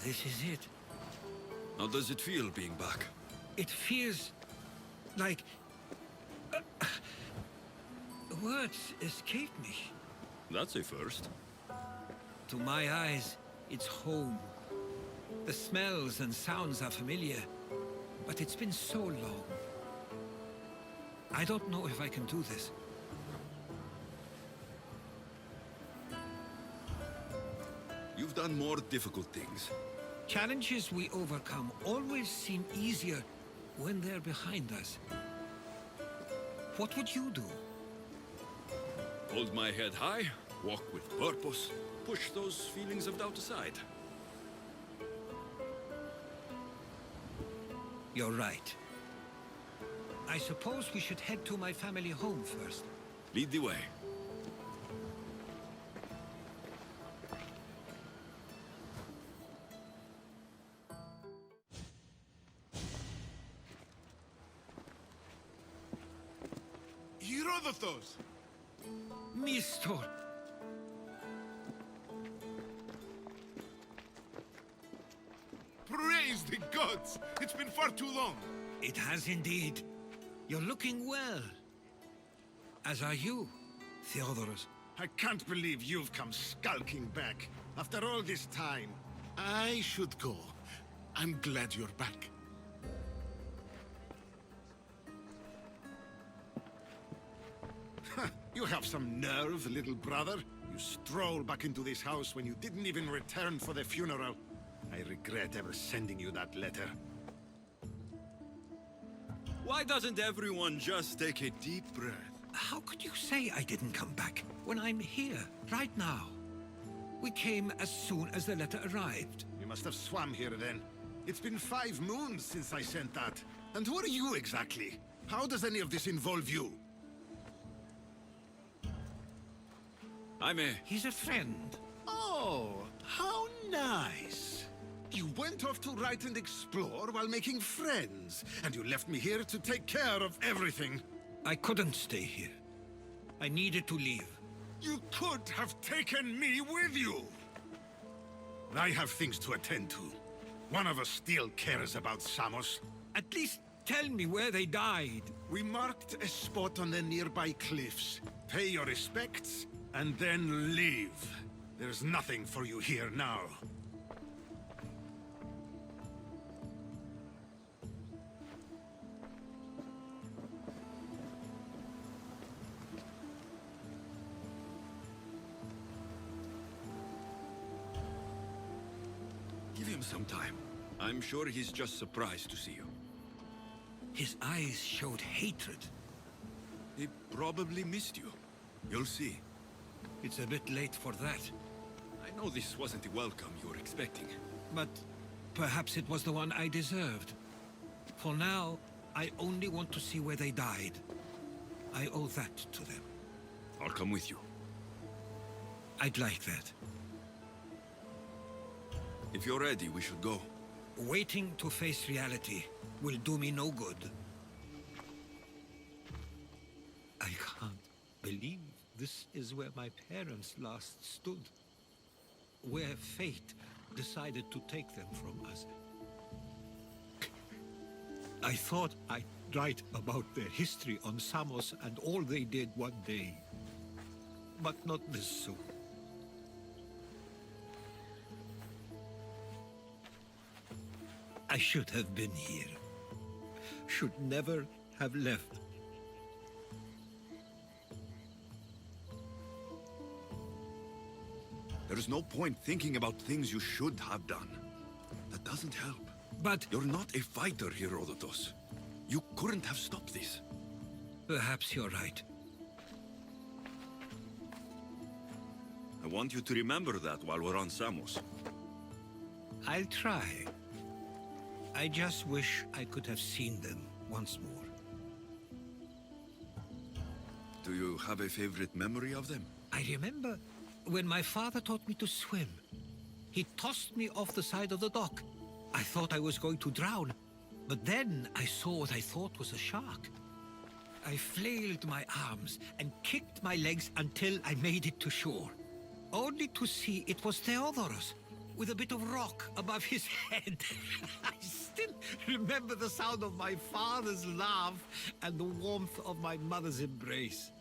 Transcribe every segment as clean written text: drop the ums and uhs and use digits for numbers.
this is it. How does it feel being back? It feels like... words escape me. That's a first. To my eyes, it's home. The smells and sounds are familiar, but it's been so long. I don't know if I can do this. You've done more difficult things. Challenges we overcome always seem easier when they're behind us. What would you do? Hold my head high, walk with purpose, push those feelings of doubt aside. You're right. I suppose we should head to my family home first. Lead the way. Herodotos! Mistor! Praise the gods! It's been far too long! It has indeed. You're looking well. As are you, Theodoros. I can't believe you've come skulking back. After all this time, I should go. I'm glad you're back. You have some nerve, little brother. You stroll back into this house when you didn't even return for the funeral. I regret ever sending you that letter. Why doesn't everyone just take a deep breath? How could you say I didn't come back when I'm here, right now? We came as soon as the letter arrived. You must have swum here then. It's been 5 moons since I sent that. And who are you exactly? How does any of this involve you? He's a friend. Oh, how nice. You went off to write and explore while making friends, and you left me here to take care of everything. I couldn't stay here. I needed to leave. You could have taken me with you. I have things to attend to. One of us still cares about Samos. At least tell me where they died. We marked a spot on the nearby cliffs. Pay your respects, and then leave. There's nothing for you here now. Give him some time. I'm sure he's just surprised to see you. His eyes showed hatred. He probably missed you. You'll see. It's a bit late for that. I know this wasn't the welcome you were expecting. But perhaps it was the one I deserved. For now, I only want to see where they died. I owe that to them. I'll come with you. I'd like that. If you're ready, we should go. Waiting to face reality will do me no good. I can't believe this is where my parents last stood. Where fate decided to take them from us. I thought I'd write about their history on Samos and all they did one day. But not this soon. I should have been here. Should never have left. There's no point thinking about things you should have done. That doesn't help. But You're not a fighter, Herodotos. You couldn't have stopped this. perhaps you're right. I want you to remember that while we're on Samos. I'll try. I just wish I could have seen them once more. Do you have a favorite memory of them? I remember when my father taught me to swim. He tossed me off the side of the dock. I thought I was going to drown, but then I saw what I thought was a shark. I flailed my arms and kicked my legs until I made it to shore, only to see it was Theodoros. with a bit of rock above his head. I still remember the sound of my father's laugh and the warmth of my mother's embrace.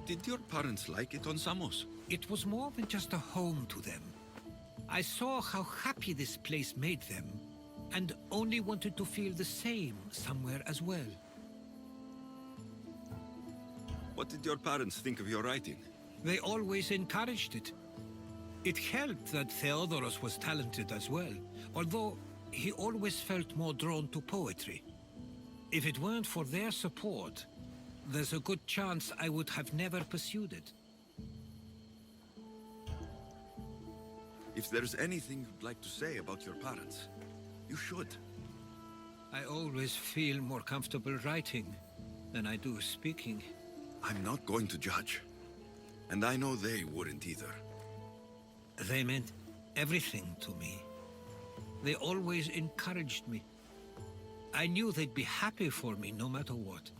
Did your parents like it on Samos? It was more than just a home to them. I saw how happy this place made them, and only wanted to feel the same somewhere as well. What did your parents think of your writing? They always encouraged it. It helped that Theodoros was talented as well, although he always felt more drawn to poetry. If it weren't for their support, there's a good chance I would have never pursued it. If there's anything you'd like to say about your parents, you should. I always feel more comfortable writing than I do speaking. I'm not going to judge. And I know they wouldn't either. They meant everything to me. They always encouraged me. I knew they'd be happy for me no matter what.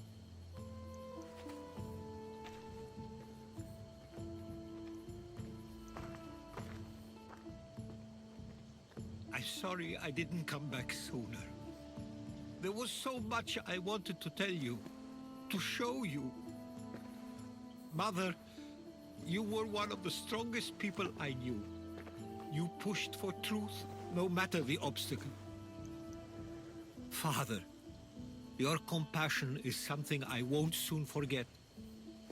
I'm sorry I didn't come back sooner. There was so much I wanted to tell you, to show you. Mother, you were one of the strongest people I knew. You pushed for truth, no matter the obstacle. Father, your compassion is something I won't soon forget.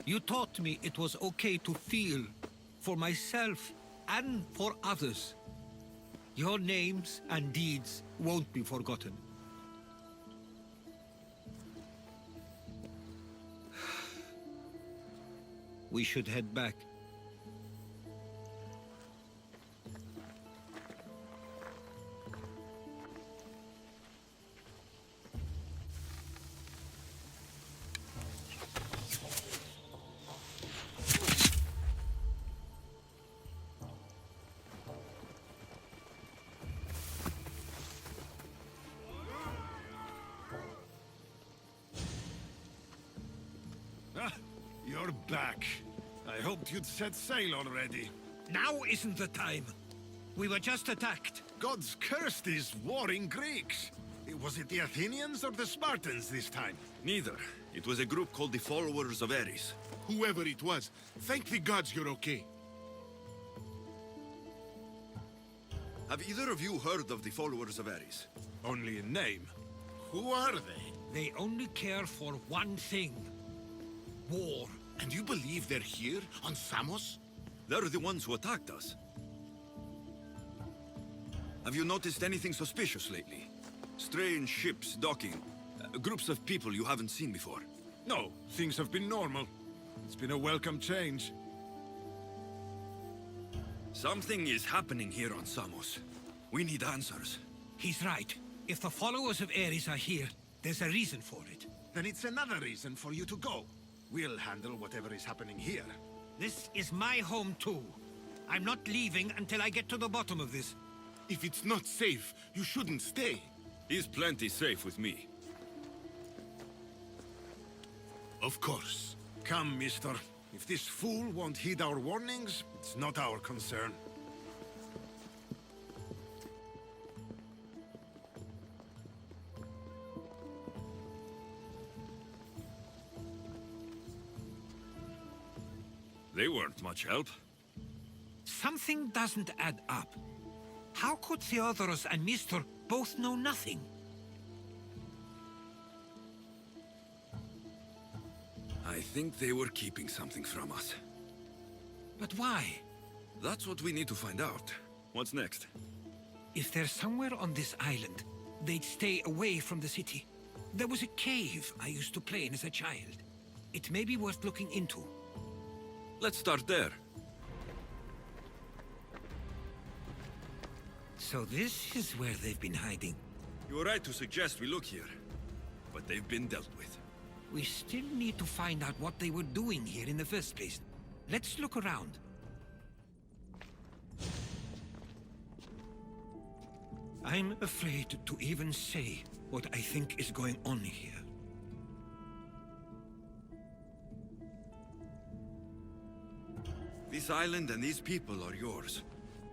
You taught me it was okay to feel, for myself and for others. Your names and deeds won't be forgotten. We should head back. You're back. I hoped you'd set sail already. Now isn't the time. We were just attacked. Gods cursed these warring Greeks. Was it the Athenians or the Spartans this time? Neither. It was a group called the Followers of Ares. Whoever it was, thank the gods you're okay. Have either of you heard of the Followers of Ares? Only in name. Who are they? They only care for one thing. War. And you believe they're here, on Samos? They're the ones who attacked us. Have you noticed anything suspicious lately? Strange ships docking, groups of people you haven't seen before. No, things have been normal. It's been a welcome change. Something is happening here on Samos. We need answers. He's right. If the followers of Ares are here, there's a reason for it. Then it's another reason for you to go. We'll handle whatever is happening here. This is my home too. I'm not leaving until I get to the bottom of this. If it's not safe, you shouldn't stay. He's plenty safe with me. Of course. Come, mister. If this fool won't heed our warnings, it's not our concern. They weren't much help. Something doesn't add up. How could Theodoros and Mistor both know nothing? I think they were keeping something from us. But why? That's what we need to find out. What's next? If they're somewhere on this island, they'd stay away from the city. There was a cave I used to play in as a child. It may be worth looking into. Let's start there. So this is where they've been hiding. You were right to suggest we look here, but they've been dealt with. We still need to find out what they were doing here in the first place. Let's look around. I'm afraid to even say what I think is going on here. This island and these people are yours.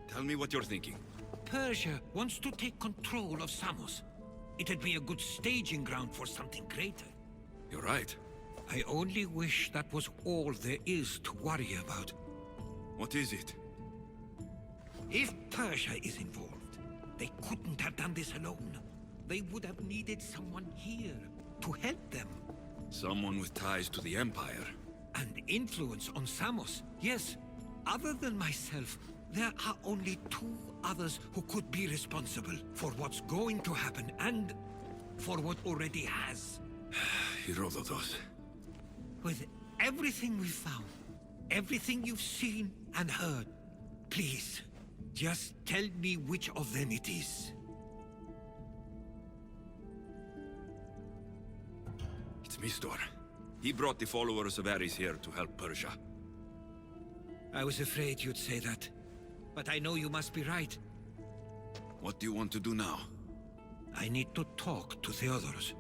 Tell me what you're thinking. Persia wants to take control of Samos. It'd be a good staging ground for something greater. You're right. I only wish that was all there is to worry about. What is it? If Persia is involved, they couldn't have done this alone. They would have needed someone here to help them. Someone with ties to the Empire. And influence on Samos. Yes, other than myself, there are only two others who could be responsible for what's going to happen and for what already has. Herodotus. With everything we've found, everything you've seen and heard, please, just tell me which of them it is. It's Mistor. He brought the followers of Ares here to help Persia. I was afraid you'd say that, but I know you must be right. What do you want to do now? I need to talk to Theodoros.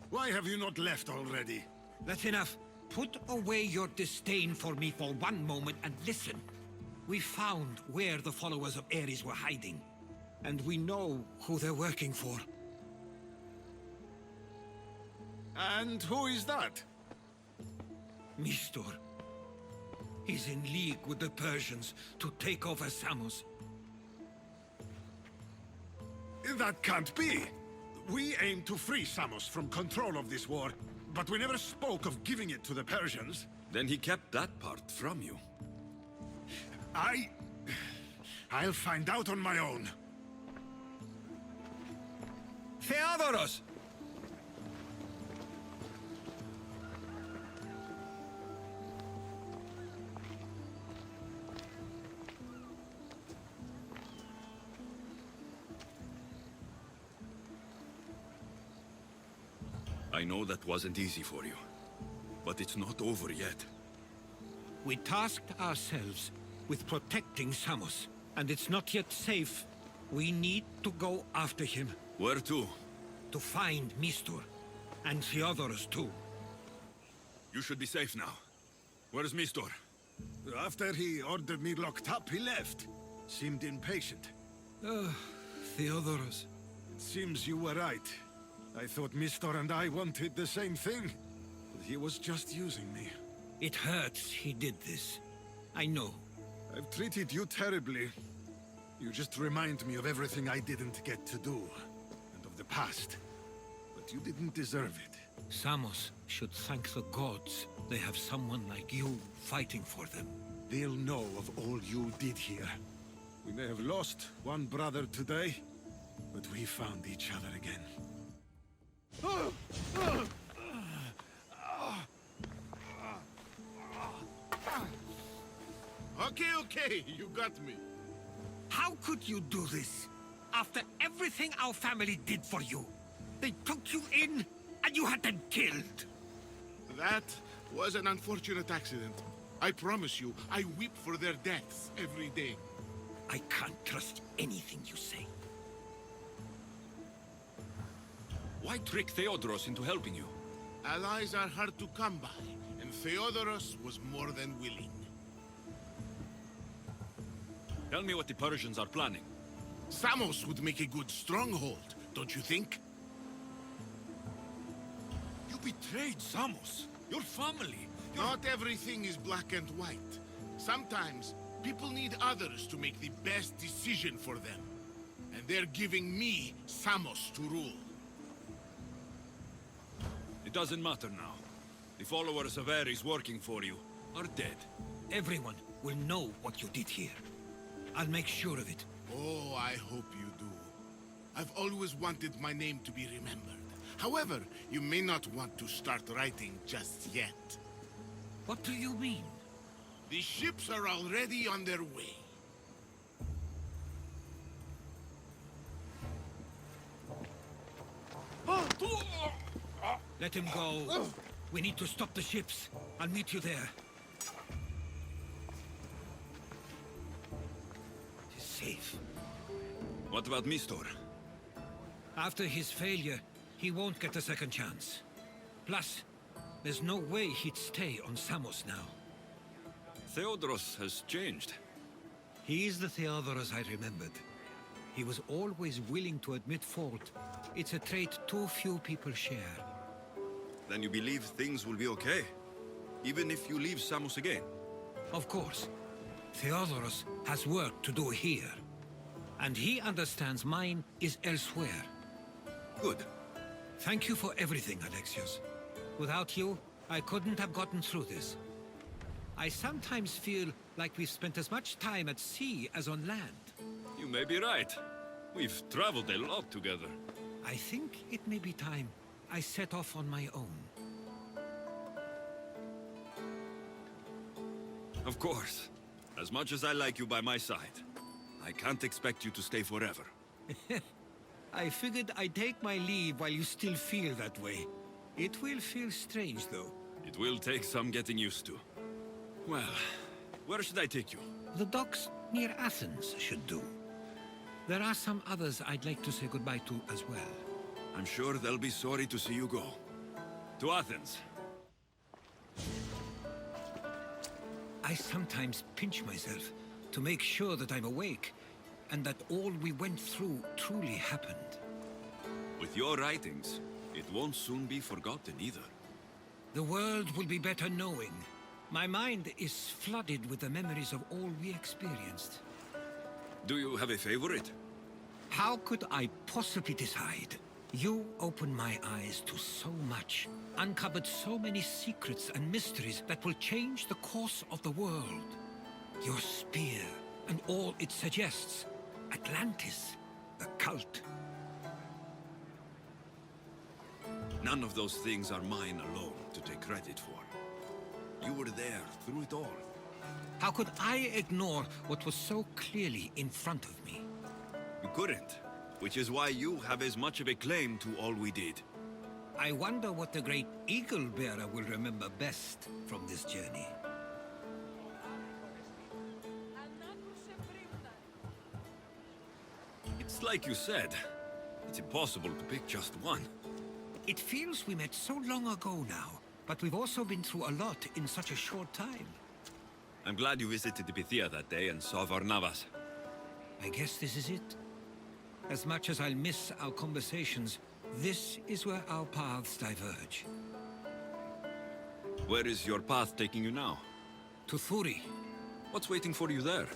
Why have you not left already? That's enough. Put away your disdain for me for one moment and listen. We found where the followers of Ares were hiding, and we know who they're working for. And who is that? Mistor. He's in league with the Persians to take over Samos. That can't be. We aim to free Samos from control of this war, but we never spoke of giving it to the Persians. Then he kept that part from you. I'll find out on my own. Theodoros! I know that wasn't easy for you, but it's not over yet. We tasked ourselves with protecting Samos, and it's not yet safe. We need to go after him. Where to? To find Mistor, and Theodoros too. You should be safe now. Where's Mistor? After he ordered me locked up, he left. Seemed impatient. Theodoros. It seems you were right. I thought Mistor and I wanted the same thing. But he was just using me. It hurts he did this. I know. I've treated you terribly. You just remind me of everything I didn't get to do. And of the past. But you didn't deserve it. Samos should thank the gods they have someone like you fighting for them. They'll know of all you did here. We may have lost one brother today, but we found each other again. Okay, you got me. How could you do this? After everything our family did for you. They took you in, and you had them killed. That was an unfortunate accident. I promise you, I weep for their deaths every day. I can't trust anything you say. Why trick Theodoros into helping you? Allies are hard to come by, and Theodoros was more than willing. Tell me what the Persians are planning. Samos would make a good stronghold, don't you think? You betrayed Samos, your family. Not everything is black and white. Sometimes, people need others to make the best decision for them. And they're giving me Samos to rule. It doesn't matter now. The followers of Ares working for you are dead. Everyone will know what you did here. I'll make sure of it. Oh, I hope you do. I've always wanted my name to be remembered. However, you may not want to start writing just yet. What do you mean? The ships are already on their way. Let him go. We need to stop the ships. I'll meet you there. He's safe. What about Mistor? After his failure, he won't get a second chance. Plus, There's no way he'd stay on Samos now. Theodoros has changed. He is the Theodoros I remembered. He was always willing to admit fault. It's a trait too few people share. Then you believe things will be okay? Even if you leave Samos again? Of course. Theodoros has work to do here. And he understands mine is elsewhere. Good. Thank you for everything, Alexios. Without you, I couldn't have gotten through this. I sometimes feel like we've spent as much time at sea as on land. You may be right. We've traveled a lot together. I think it may be time I set off on my own. Of course. As much as I like you by my side, I can't expect you to stay forever. I figured I'd take my leave while you still feel that way. It will feel strange, though. It will take some getting used to. Well, where should I take you? The docks near Athens should do. There are some others I'd like to say goodbye to as well. I'm sure they'll be sorry to see you go. To Athens. I sometimes pinch myself to make sure that I'm awake, and that all we went through truly happened. With your writings, it won't soon be forgotten either. The world will be better knowing. My mind is flooded with the memories of all we experienced. Do you have a favorite? How could I possibly decide? You opened my eyes to so much, uncovered so many secrets and mysteries that will change the course of the world. Your spear, and all it suggests. Atlantis, the cult. None of those things are mine alone to take credit for. You were there through it all. How could I ignore what was so clearly in front of me? You couldn't, which is why you have as much of a claim to all we did. I wonder what the great Eagle Bearer will remember best from this journey. It's like you said. It's impossible to pick just one. It feels we met so long ago now, but we've also been through a lot in such a short time. I'm glad you visited Pythia that day and saw Varnavas. I guess this is it. As much as I'll miss our conversations, this is where our paths diverge. Where is your path taking you now? To Thuri. What's waiting for you there?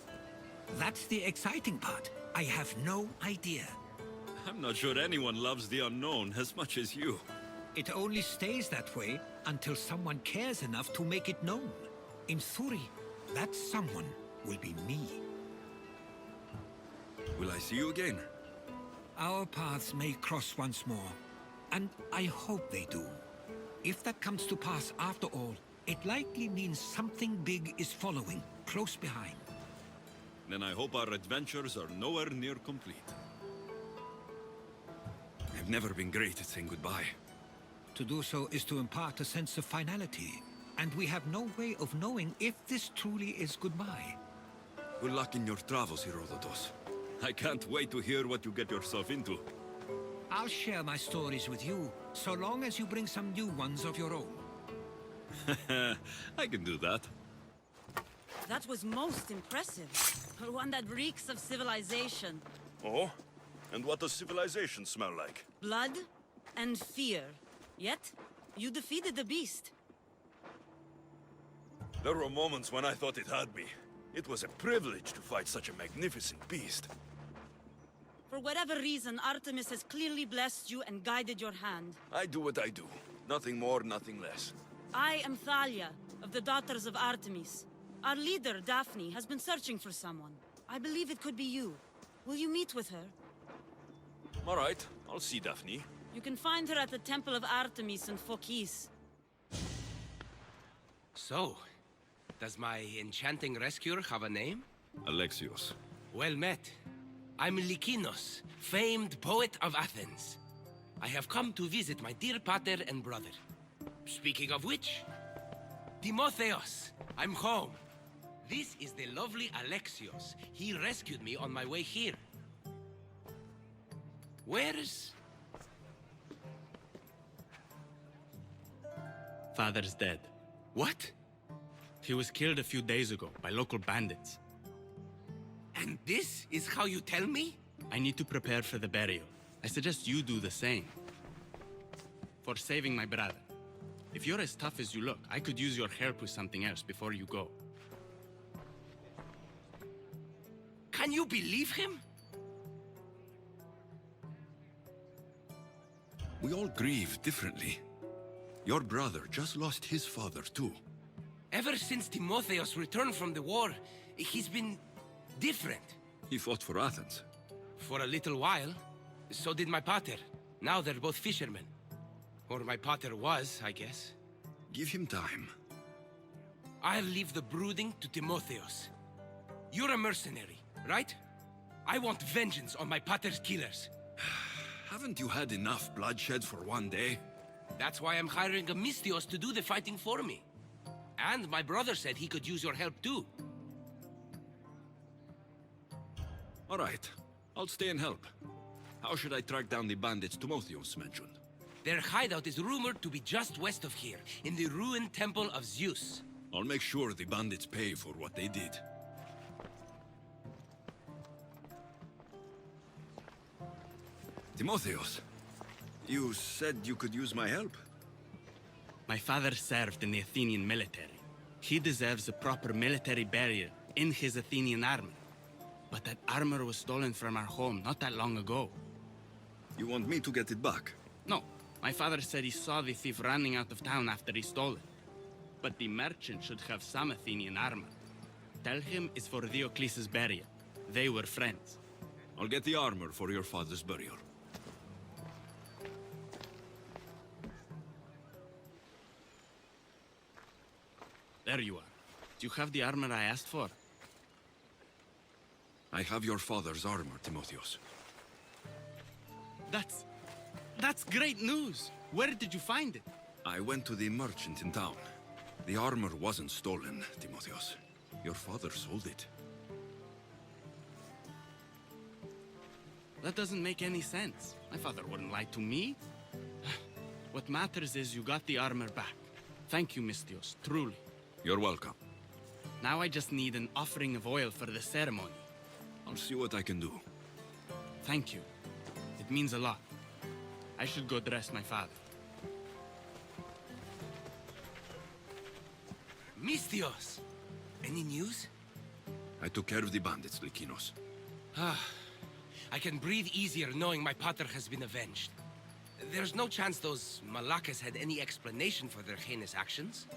That's the exciting part. I have no idea. I'm not sure anyone loves the unknown as much as you. It only stays that way until someone cares enough to make it known. In Thuri, that someone will be me. Will I see you again? Our paths may cross once more, and I hope they do. If that comes to pass after all, it likely means something big is following, close behind. Then I hope our adventures are nowhere near complete. I've never been great at saying goodbye. To do so is to impart a sense of finality, and we have no way of knowing if this truly is goodbye. Good luck in your travels, Herodotos. I can't wait to hear what you get yourself into. I'll share my stories with you, so long as you bring some new ones of your own. I can do that. That was most impressive. One that reeks of civilization. Oh? And what does civilization smell like? Blood and fear. Yet, you defeated the beast. There were moments when I thought it had me. It was a privilege to fight such a magnificent beast. For whatever reason, Artemis has clearly blessed you and guided your hand. I do what I do. Nothing more, nothing less. I am Thalia, of the Daughters of Artemis. Our leader, Daphne, has been searching for someone. I believe it could be you. Will you meet with her? All right, I'll see Daphne. You can find her at the Temple of Artemis in Phokis. So, does my enchanting rescuer have a name? Alexios. Well met. I'm Lykinos, famed poet of Athens. I have come to visit my dear pater and brother. Speaking of which, Timotheos, I'm home. This is the lovely Alexios. He rescued me on my way here. Where's... Father's dead. What? He was killed a few days ago by local bandits. And this is how you tell me? I need to prepare for the burial. I suggest you do the same. For saving my brother. If you're as tough as you look, I could use your help with something else before you go. Can you believe him? We all grieve differently. Your brother just lost his father, too. Ever since Timotheos returned from the war, he's been different. He fought for Athens. For a little while. So did my pater. Now they're both fishermen. Or my pater was, I guess. Give him time. I'll leave the brooding to Timotheos. You're a mercenary, right? I want vengeance on my pater's killers. Haven't you had enough bloodshed for one day? That's why I'm hiring a Mystios to do the fighting for me. And my brother said he could use your help too. All right. I'll stay and help. How should I track down the bandits Timotheos mentioned? Their hideout is rumored to be just west of here, in the ruined temple of Zeus. I'll make sure the bandits pay for what they did. Timotheos, you said you could use my help? My father served in the Athenian military. He deserves a proper military burial in his Athenian armor. But that armor was stolen from our home not that long ago. You want me to get it back? No, my father said he saw the thief running out of town after he stole it. But the merchant should have some Athenian armor. Tell him it's for Diocles' burial. They were friends. I'll get the armor for your father's burial. There you are. Do you have the armor I asked for? I have your father's armor, Timotheos. That's great news! Where did you find it? I went to the merchant in town. The armor wasn't stolen, Timotheos. Your father sold it. That doesn't make any sense. My father wouldn't lie to me. What matters is you got the armor back. Thank you, Mystios, truly. You're welcome. Now I just need an offering of oil for the ceremony. I'll see what I can do. Thank you. It means a lot. I should go dress my father. Mystios! Any news? I took care of the bandits, Lykinos. I can breathe easier knowing my pater has been avenged. There's no chance those Malakas had any explanation for their heinous actions.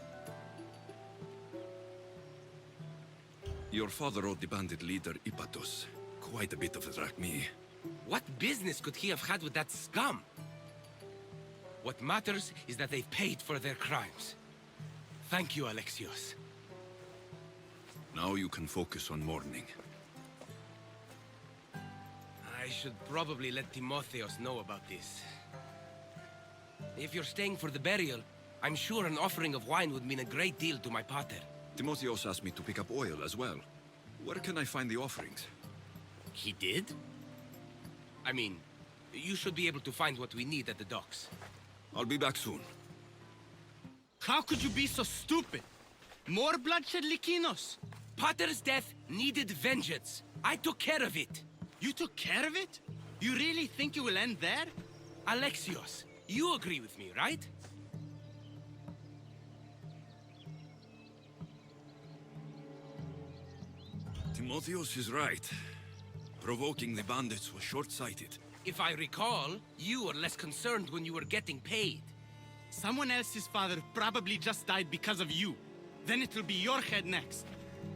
Your father owed the bandit leader Ipatos quite a bit of a drachmae. What business could he have had with that scum? What matters is that they've paid for their crimes. Thank you, Alexios. Now you can focus on mourning. I should probably let Timotheos know about this. If you're staying for the burial, I'm sure an offering of wine would mean a great deal to my pater. Timotheos asked me to pick up oil as well. Where can I find the offerings? He did? I mean, you should be able to find what we need at the docks. I'll be back soon. How could you be so stupid? More bloodshed, Lykinos? Pater's death needed vengeance. I took care of it. You took care of it? You really think it will end there? Alexios, you agree with me, right? Timotheos is right. Provoking the bandits was short-sighted. If I recall, you were less concerned when you were getting paid. Someone else's father probably just died because of you. Then it will be your head next.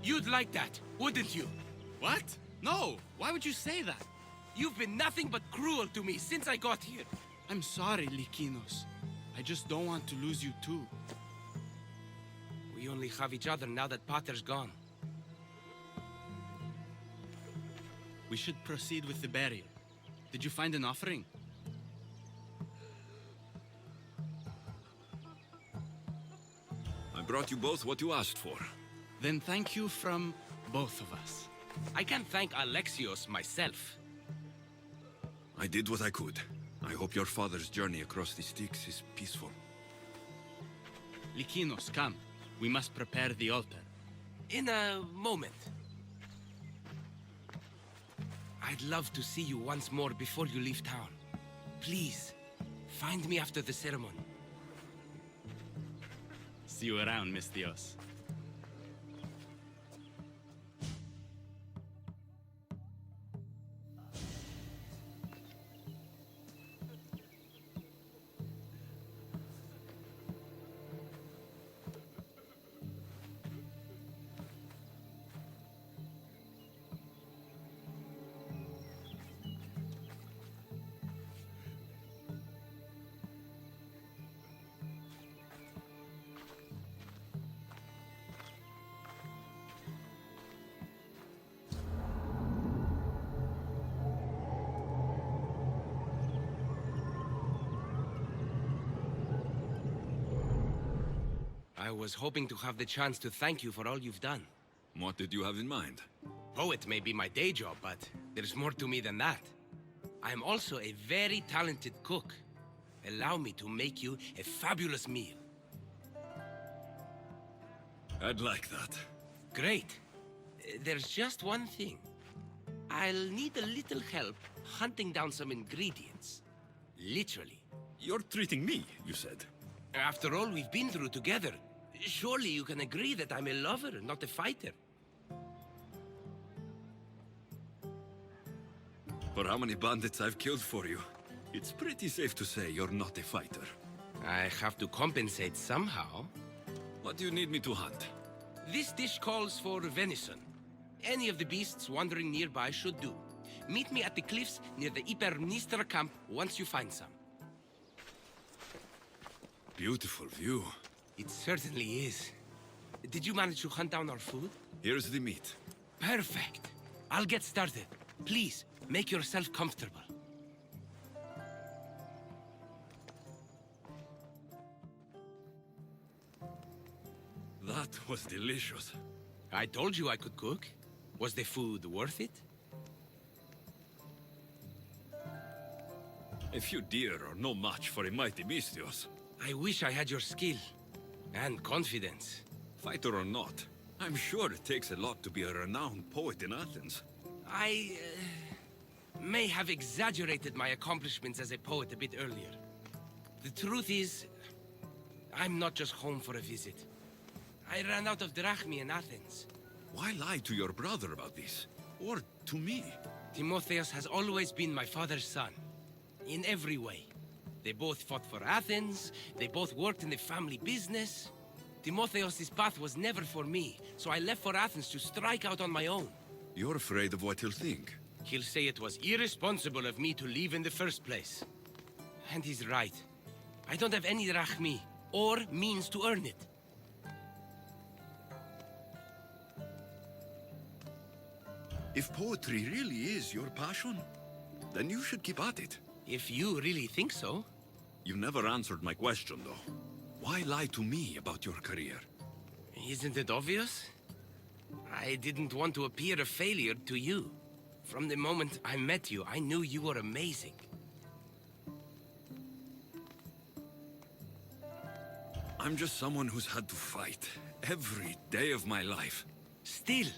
You'd like that, wouldn't you? What? No! Why would you say that? You've been nothing but cruel to me since I got here. I'm sorry, Lykinos. I just don't want to lose you too. We only have each other now that Pater's gone. We should proceed with the burial. Did you find an offering? I brought you both what you asked for. Then thank you from both of us. I can't thank Alexios myself. I did what I could. I hope your father's journey across the Styx is peaceful. Lykinos, come. We must prepare the altar. In a moment. I'd love to see you once more before you leave town. Please, find me after the ceremony. See you around, Misthios. I was hoping to have the chance to thank you for all you've done. What did you have in mind? Poet may be my day job, but there's more to me than that. I am also a very talented cook. Allow me to make you a fabulous meal. I'd like that. Great. There's just one thing. I'll need a little help hunting down some ingredients. Literally. You're treating me, you said. After all we've been through together, surely you can agree that I'm a lover, not a fighter. For how many bandits I've killed for you, it's pretty safe to say you're not a fighter. I have to compensate somehow. What do you need me to hunt? This dish calls for venison. Any of the beasts wandering nearby should do. Meet me at the cliffs near the Ipermnistra camp once you find some. Beautiful view. It certainly is. Did you manage to hunt down our food? Here's the meat. Perfect. I'll get started. Please, make yourself comfortable. That was delicious. I told you I could cook. Was the food worth it? A few deer are no match for a mighty Misthios. I wish I had your skill. And confidence. Fighter or not, I'm sure it takes a lot to be a renowned poet in Athens. I may have exaggerated my accomplishments as a poet a bit earlier. The truth is, I'm not just home for a visit. I ran out of drachmi in Athens. Why lie to your brother about this? Or to me? Timotheos has always been my father's son. In every way. They both fought for Athens, they both worked in the family business. Timotheos' path was never for me, so I left for Athens to strike out on my own. You're afraid of what he'll think. He'll say it was irresponsible of me to leave in the first place. And he's right. I don't have any drachmi, or means to earn it. If poetry really is your passion, then you should keep at it. If you really think so. You never answered my question, though. Why lie to me about your career? Isn't it obvious? I didn't want to appear a failure to you. From the moment I met you, I knew you were amazing. I'm just someone who's had to fight every day of my life. Still,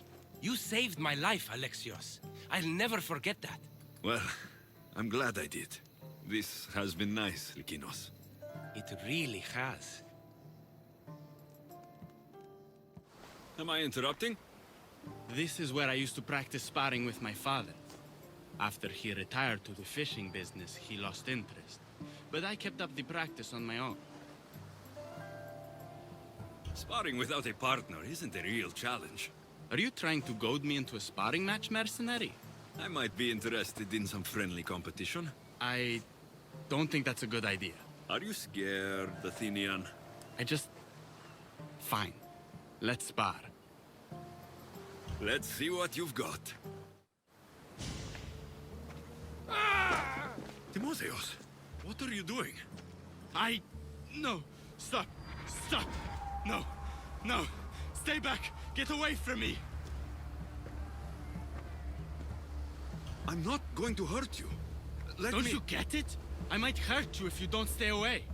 you saved my life, Alexios. I'll never forget that. Well, I'm glad I did. This has been nice, Lykinos. It really has. Am I interrupting? This is where I used to practice sparring with my father. After he retired to the fishing business, he lost interest. But I kept up the practice on my own. Sparring without a partner isn't a real challenge. Are you trying to goad me into a sparring match, mercenary? I might be interested in some friendly competition. I don't think that's a good idea. Are you scared, Athenian? Fine. Let's spar. Let's see what you've got. Timotheos, what are you doing? No! Stop! Stop! No! No! Stay back! Get away from me! I'm not going to hurt you. Let me... Don't you get it? I might hurt you if you don't stay away.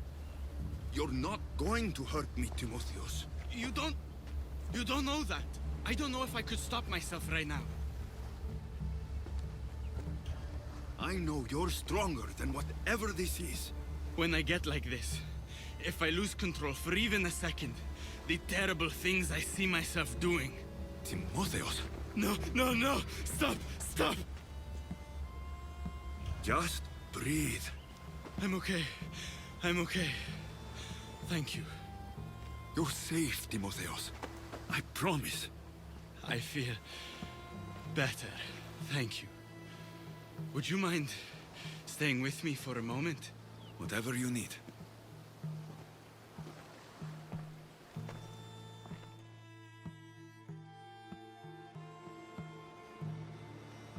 You're not going to hurt me, Timotheos. You don't know that. I don't know if I could stop myself right now. I know you're stronger than whatever this is. When I get like this, if I lose control for even a second, the terrible things I see myself doing. Timotheos, No, no, no! Stop! Stop! just breathe. I'm okay. I'm okay. Thank you. You're safe, Timotheos. I promise. I feel better. Thank you. Would you mind staying with me for a moment? Whatever you need.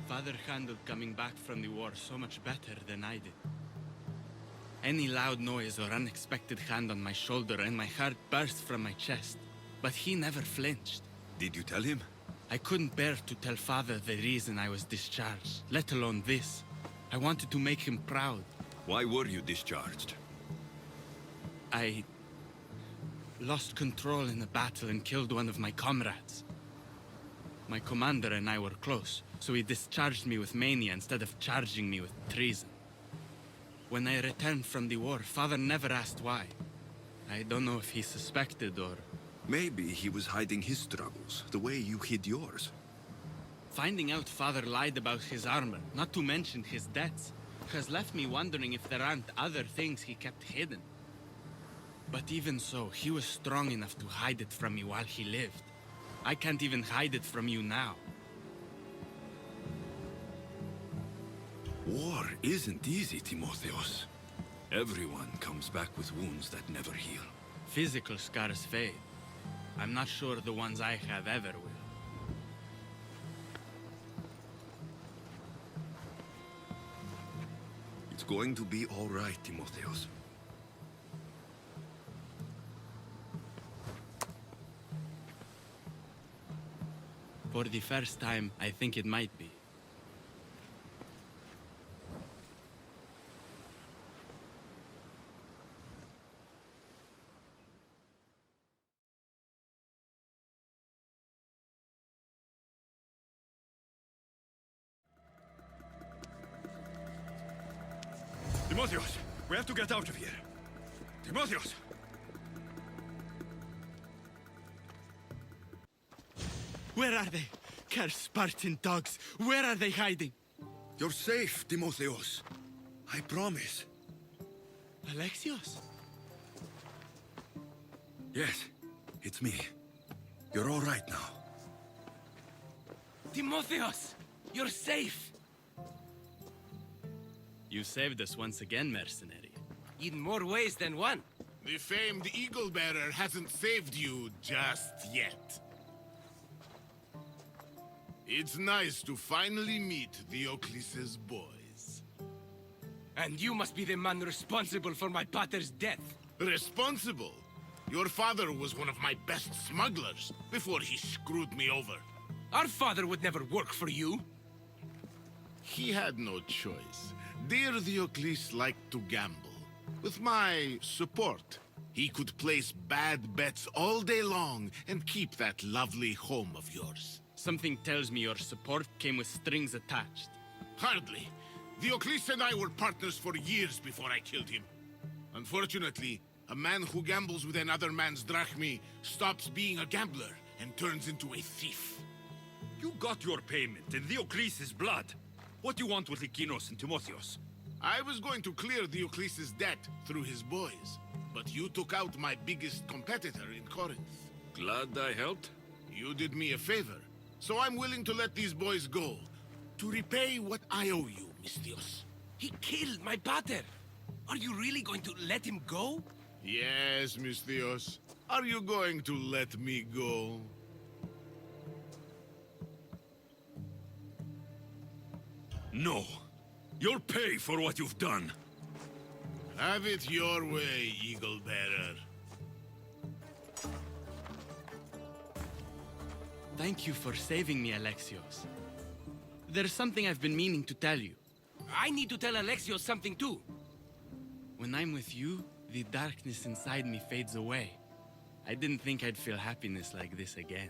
Father handled coming back from the war so much better than I did. Any loud noise or unexpected hand on my shoulder and my heart burst from my chest. But he never flinched. Did you tell him? I couldn't bear to tell Father the reason I was discharged, let alone this. I wanted to make him proud. Why were you discharged? I lost control in a battle and killed one of my comrades. My commander and I were close, so he discharged me with mania instead of charging me with treason. When I returned from the war, Father never asked why. I don't know if he suspected or... Maybe he was hiding his struggles, the way you hid yours. Finding out Father lied about his armor, not to mention his debts, has left me wondering if there aren't other things he kept hidden. But even so, he was strong enough to hide it from me while he lived. I can't even hide it from you now. War isn't easy, Timotheos. Everyone comes back with wounds that never heal. Physical scars fade. I'm not sure the ones I have ever will. It's going to be all right, Timotheos. For the first time, I think it might be. Timotheos, we have to get out of here. Timotheos! Where are they? Cursed Spartan dogs! Where are they hiding? You're safe, Timotheos. I promise. Alexios? Yes, it's me. You're all right now. Timotheos! You're safe! You saved us once again, mercenary. In more ways than one. The famed Eagle Bearer hasn't saved you just yet. It's nice to finally meet Diocles' boys. And you must be the man responsible for my pater's death. Responsible? Your father was one of my best smugglers before he screwed me over. Our father would never work for you. He had no choice. Dear Diocles liked to gamble. With my support, he could place bad bets all day long and keep that lovely home of yours. Something tells me your support came with strings attached. Hardly. Diocles and I were partners for years before I killed him. Unfortunately, a man who gambles with another man's drachmi stops being a gambler and turns into a thief. You got your payment in Diocles' blood. What do you want with Lykinos and Timotheos? I was going to clear Diocles' debt through his boys, but you took out my biggest competitor in Corinth. Glad I helped. You did me a favor, so I'm willing to let these boys go, to repay what I owe you, Misthios. He killed my pater. Are you really going to let him go? Yes, Misthios. Are you going to let me go? No. You'll pay for what you've done. Have it your way, Eagle Bearer. Thank you for saving me, Alexios. There's something I've been meaning to tell you. I need to tell Alexios something too. When I'm with you, the darkness inside me fades away. I didn't think I'd feel happiness like this again.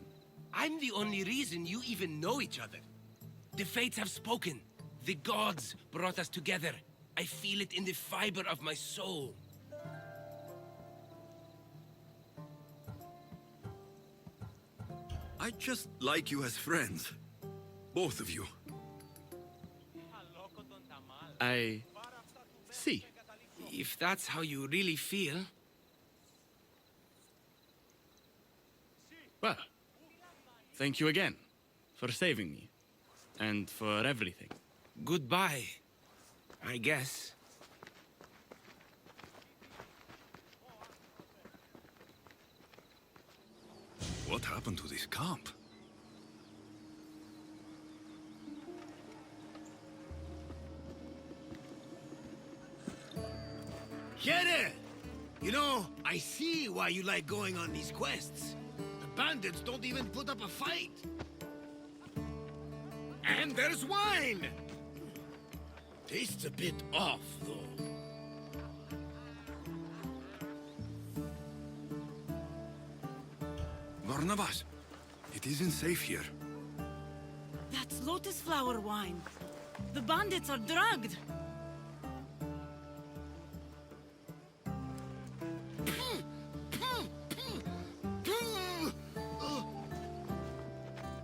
I'm the only reason you even know each other. The fates have spoken. The gods brought us together. I feel it in the fiber of my soul. I just like you as friends. Both of you. I see. If that's how you really feel. Well, thank you again for saving me and for everything. Goodbye, I guess. What happened to this camp? Here! You know, I see why you like going on these quests. The bandits don't even put up a fight. And there's wine! Tastes a bit off, though. Barnabas, it isn't safe here. That's lotus flower wine. The bandits are drugged.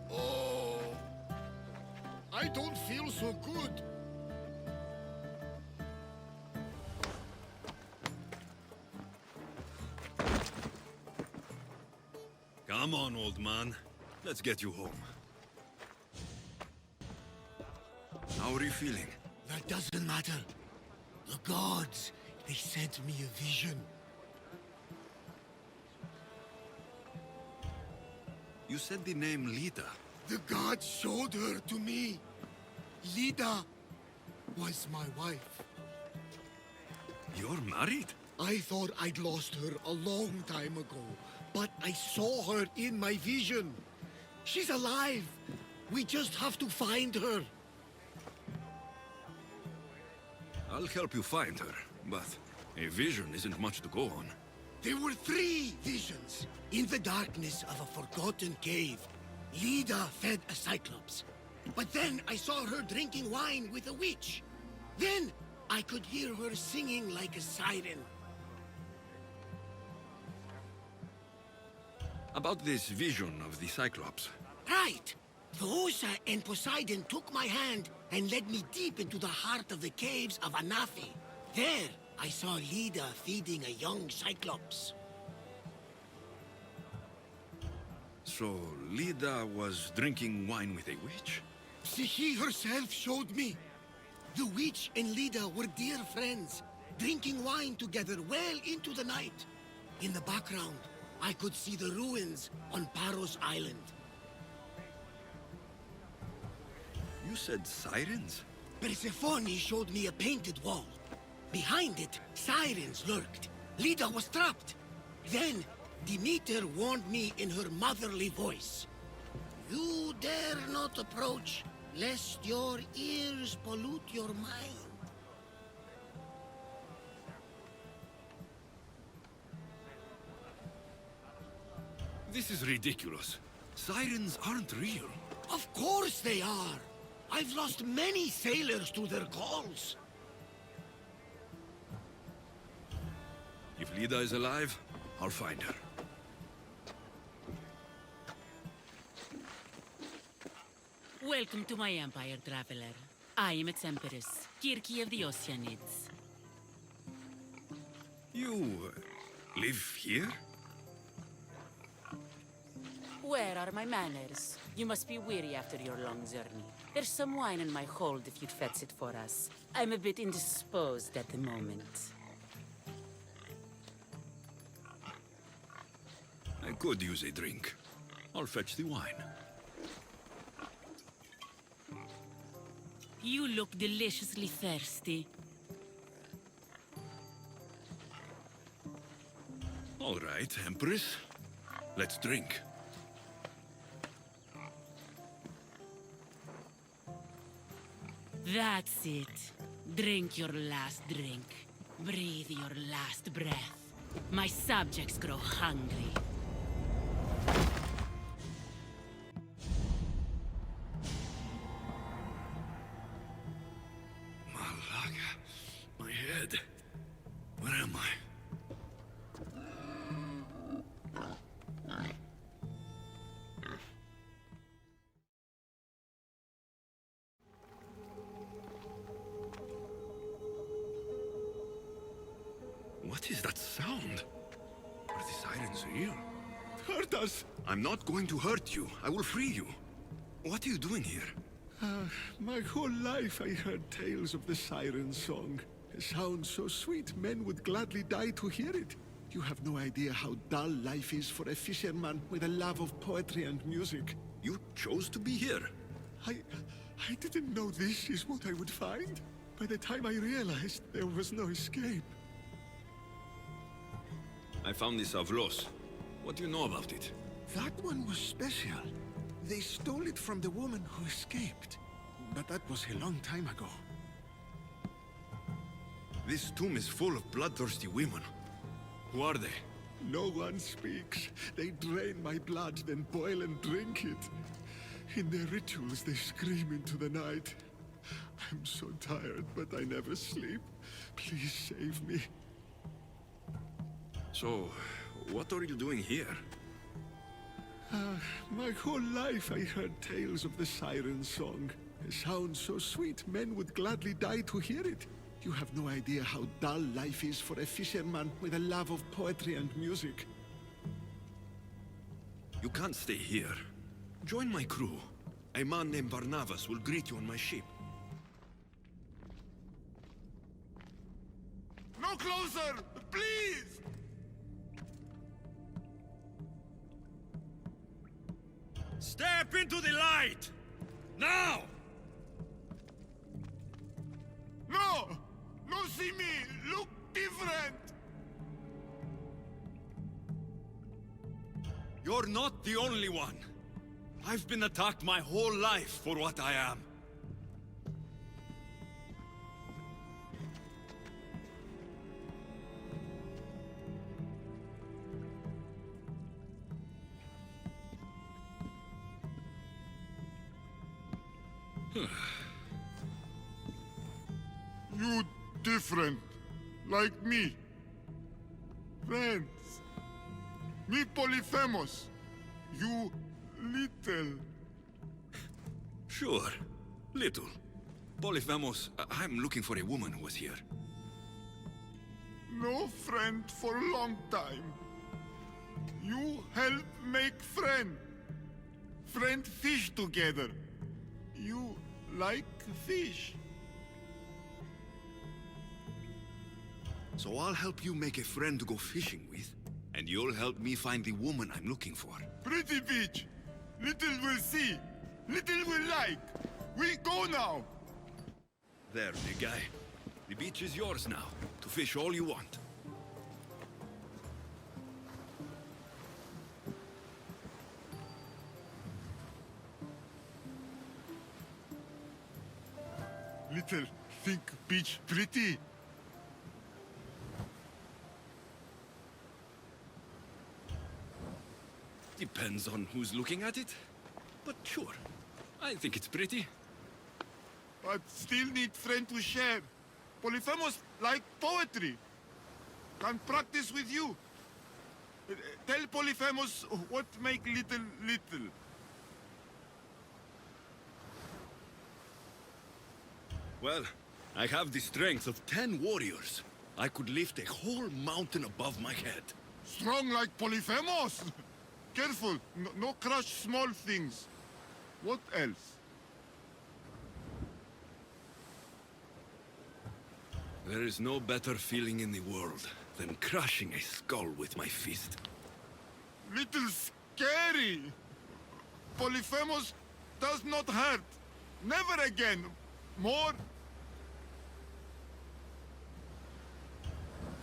Oh, I don't feel so good. Come on, old man. Let's get you home. How are you feeling? That doesn't matter. The gods, they sent me a vision. You said the name Lita. The gods showed her to me. Lida was my wife. You're married? I thought I'd lost her a long time ago, but I saw her in my vision. She's alive. We just have to find her. I'll help you find her, but a vision isn't much to go on. There were 3 visions. In the darkness of a forgotten cave, Lida fed a cyclops. But then I saw her drinking wine with a witch. Then I could hear her singing like a siren. About this vision of the Cyclops. Right! Theosa and Poseidon took my hand and led me deep into the heart of the caves of Anafi. There, I saw Lida feeding a young cyclops. So, Lida was drinking wine with a witch? She herself showed me. The witch and Lida were dear friends, drinking wine together well into the night. In the background, I could see the ruins on Paros Island. You said sirens? Persephone showed me a painted wall. Behind it, sirens lurked. Lida was trapped. Then, Demeter warned me in her motherly voice. You dare not approach, lest your ears pollute your mind. This is ridiculous. Sirens aren't real. Of course they are. I've lost many sailors to their calls. If Lida is alive, I'll find her. Welcome to my empire, traveler. I am its empress, Kirki of the Oceanids. You live here? Where are my manners? You must be weary after your long journey. There's some wine in my hold if you'd fetch it for us. I'm a bit indisposed at the moment. I could use a drink. I'll fetch the wine. You look deliciously thirsty. All right, Empress. Let's drink. That's it. Drink your last drink. Breathe your last breath. My subjects grow hungry. Malaga. My head. Where am I? What is that sound? Are the sirens real? Hurt us! I'm not going to hurt you. I will free you. What are you doing here? My whole life I heard tales of the siren song. A sound so sweet men would gladly die to hear it. You have no idea how dull life is for a fisherman with a love of poetry and music. You chose to be here. I didn't know this is what I would find. By the time I realized there was no escape. I found this Avlos. What do you know about it? That one was special. They stole it from the woman who escaped. But that was a long time ago. This tomb is full of bloodthirsty women. Who are they? No one speaks. They drain my blood, then boil and drink it. In their rituals, they scream into the night. I'm so tired, but I never sleep. Please save me. So, what are you doing here? My whole life I heard tales of the siren song. A sound so sweet men would gladly die to hear it. You have no idea how dull life is for a fisherman with a love of poetry and music. You can't stay here. Join my crew. A man named Barnabas will greet you on my ship. No closer! Please! Step into the light! Now! No! No see me! Look different! You're not the only one. I've been attacked my whole life for what I am. You different. Like me. Friends. Me Polyphemus. You little. Sure. Little. Polyphemus, I'm looking for a woman who was here. No friend for a long time. You help make friend. Friend fish together. You like fish. So I'll help you make a friend to go fishing with, and you'll help me find the woman I'm looking for. Pretty beach. Little will see. Little will like. We go now. There, big guy. The beach is yours now, to fish all you want. Little think beach pretty. Depends on who's looking at it. But sure, I think it's pretty. But still need friend to share. Polyphemus like poetry. Can practice with you. Tell Polyphemus what make little little. Well, I have the strength of 10 warriors. I could lift a whole mountain above my head. Strong like Polyphemus. Careful, no crush small things. What else? There is no better feeling in the world than crushing a skull with my fist. Little scary. Polyphemus does not hurt. Never again. More.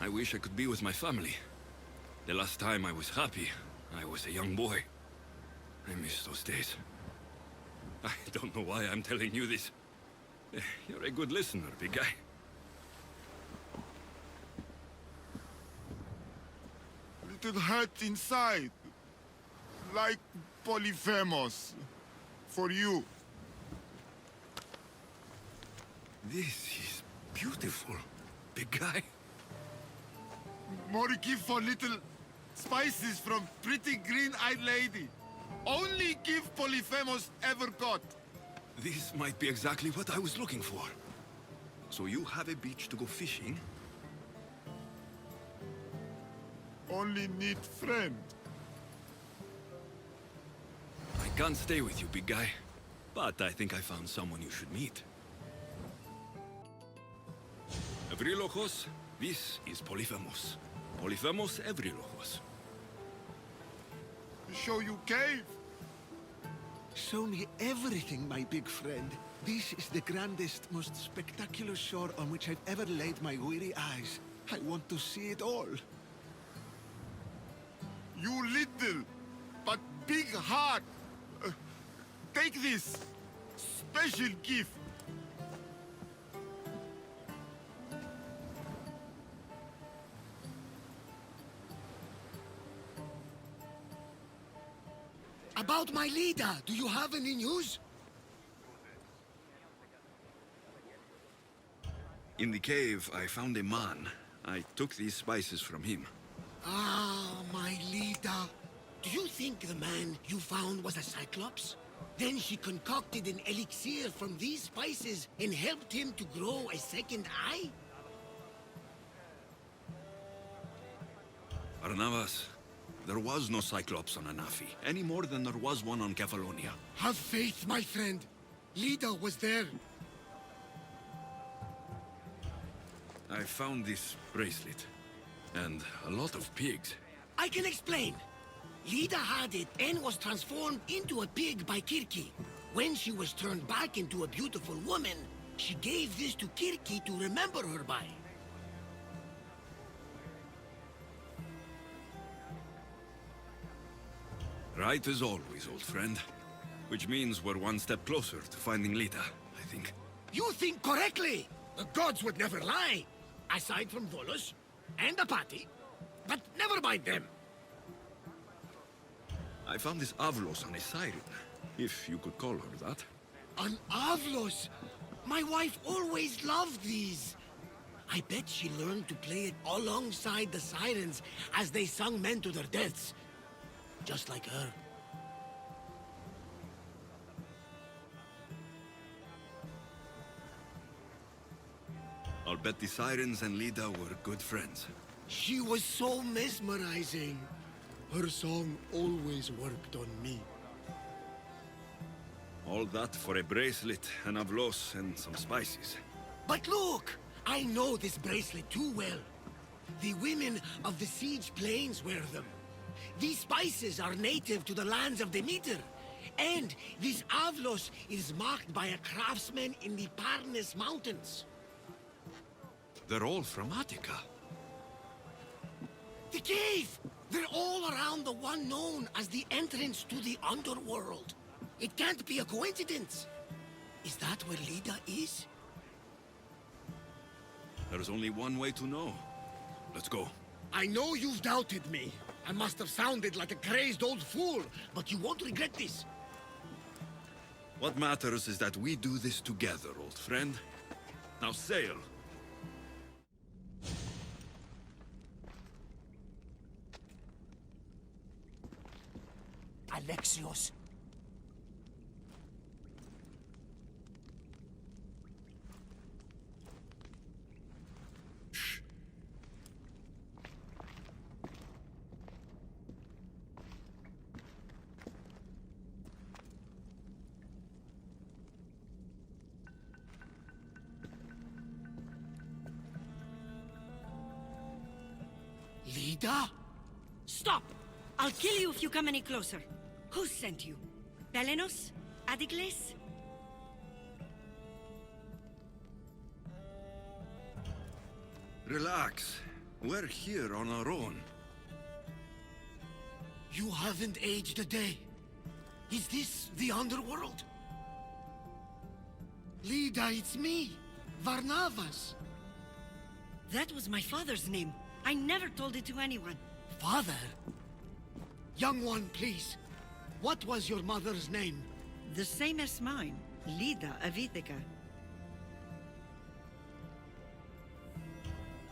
I wish I could be with my family. The last time I was happy, I was a young boy. I miss those days. I don't know why I'm telling you this. You're a good listener, big guy. little hurt inside. Like Polyphemus. For you. This is beautiful, big guy. More gift for little spices from pretty green-eyed lady. Only gift Polyphemus ever got. This might be exactly what I was looking for. So you have a beach to go fishing? Only need friend. I can't stay with you, big guy. But I think I found someone you should meet. Evrilokos, this is Polyphemus. Polyphemus Evrilokos. Show you cave. Show me everything, my big friend. This is the grandest, most spectacular shore on which I've ever laid my weary eyes. I want to see it all. You little, but big heart. Take this. Special gift. About my leader, do you have any news? In the cave, I found a man. I took these spices from him. Ah, my leader. Do you think the man you found was a Cyclops? Then she concocted an elixir from these spices and helped him to grow a second eye? Barnabas, there was no Cyclops on Anafi, any more than there was one on Kefalonia. Have faith, my friend. Lida was there. I found this bracelet, and a lot of pigs. I can explain. Lida had it and was transformed into a pig by Kirki. When she was turned back into a beautiful woman, she gave this to Kirki to remember her by. Right as always, old friend. Which means we're one step closer to finding Lita, I think. You think correctly! The gods would never lie! Aside from Volos and Apati. But never mind them. I found this Avlos on a siren, if you could call her that. An Avlos! My wife always loved these. I bet she learned to play it alongside the sirens as they sung men to their deaths. Just like her. I'll bet the sirens and Lida were good friends. She was so mesmerizing. Her song always worked on me. All that for a bracelet, an Avlos, and some spices. But look! I know this bracelet too well. The women of the Siege Plains wear them. These spices are native to the lands of Demeter. And this Avlos is marked by a craftsman in the Parnes Mountains. They're all from Attica. The cave! They're all around the one known as the entrance to the underworld. It can't be a coincidence. Is that where Lida is? There's only one way to know. Let's go. I know you've doubted me. I must have sounded like a crazed old fool, but you won't regret this. What matters is that we do this together, old friend. Now sail. Alexios. Lida? Stop! I'll kill you if you come any closer. Who sent you? Pelenos? Adikles? Relax. We're here on our own. You haven't aged a day. Is this the underworld? Lida, it's me, Varnavas. That was my father's name. I never told it to anyone. Father? Young one, please. What was your mother's name? The same as mine, Lida of Ithaca.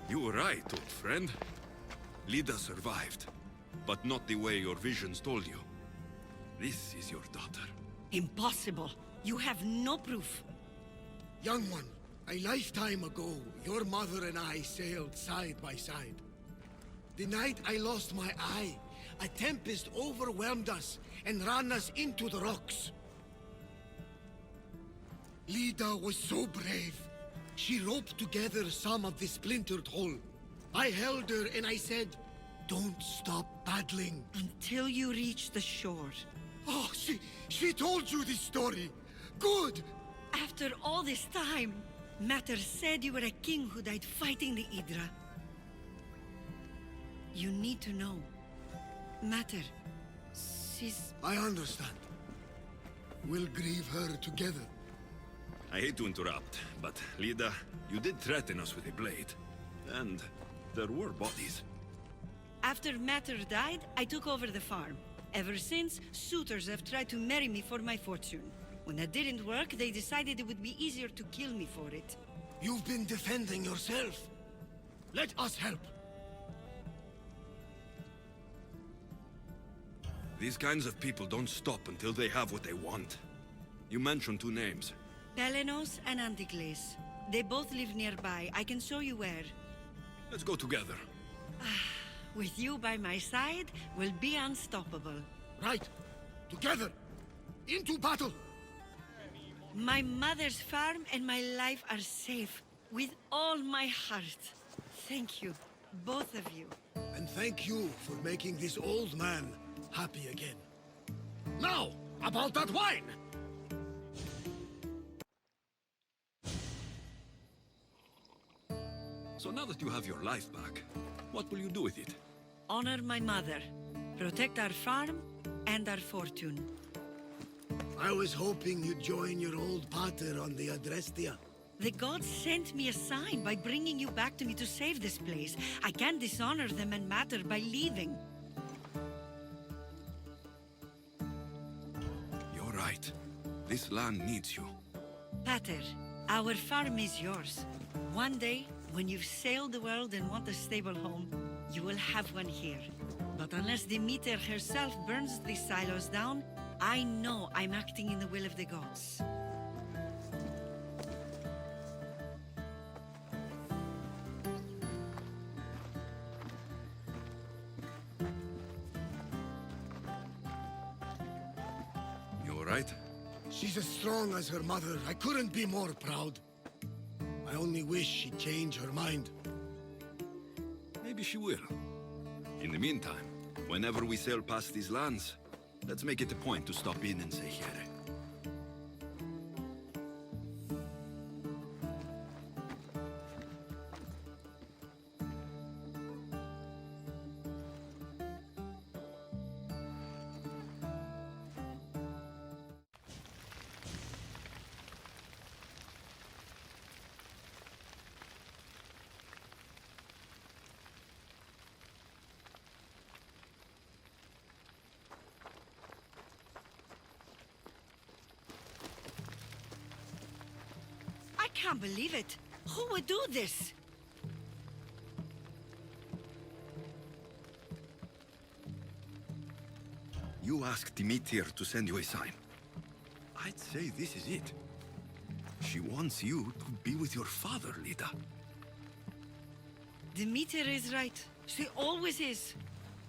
You were right, old friend. Lida survived, but not the way your visions told you. This is your daughter. Impossible. You have no proof. Young one, a lifetime ago, your mother and I sailed side by side. The night I lost my eye, a tempest overwhelmed us and ran us into the rocks. Lida was so brave. She roped together some of the splintered hull. I held her and I said, "Don't stop paddling." Until you reach the shore. Oh, she told you this story. Good! After all this time, Mater said you were a king who died fighting the Hydra. You need to know. Mater, she's... I understand. We'll grieve her together. I hate to interrupt, but Lida, you did threaten us with a blade. And there were bodies. After Mater died, I took over the farm. Ever since, suitors have tried to marry me for my fortune. When that didn't work, they decided it would be easier to kill me for it. You've been defending yourself. Let us help. These kinds of people don't stop until they have what they want. You mentioned two names. Pelenos and Anticles. They both live nearby. I can show you where. Let's go together. With you by my side, we'll be unstoppable. Right. Together. Into battle. My mother's farm and my life are safe. With all my heart. Thank you, both of you. And thank you for making this old man happy again. Now, about that wine! So now that you have your life back, what will you do with it? Honor my mother. Protect our farm and our fortune. I was hoping you'd join your old pater on the Adrestia. The gods sent me a sign by bringing you back to me to save this place. I can't dishonor them and Mater by leaving. You're right. This land needs you. Pater, our farm is yours. One day, when you've sailed the world and want a stable home, you will have one here. But unless Demeter herself burns these silos down, I know I'm acting in the will of the gods. You all right? She's as strong as her mother. I couldn't be more proud. I only wish she'd change her mind. Maybe she will. In the meantime, whenever we sail past these lands, let's make it a point to stop in and say here. I can't believe it. Who would do this? You asked Demeter to send you a sign. I'd say this is it. She wants you to be with your father, Lida. Demeter is right. She always is.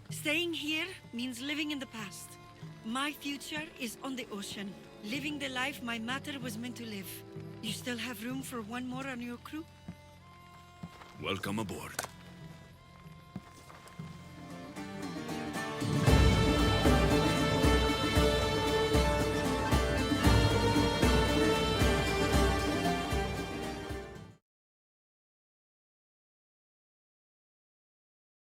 Staying here means living in the past. My future is on the ocean, living the life my mater was meant to live. You still have room for one more on your crew? Welcome aboard.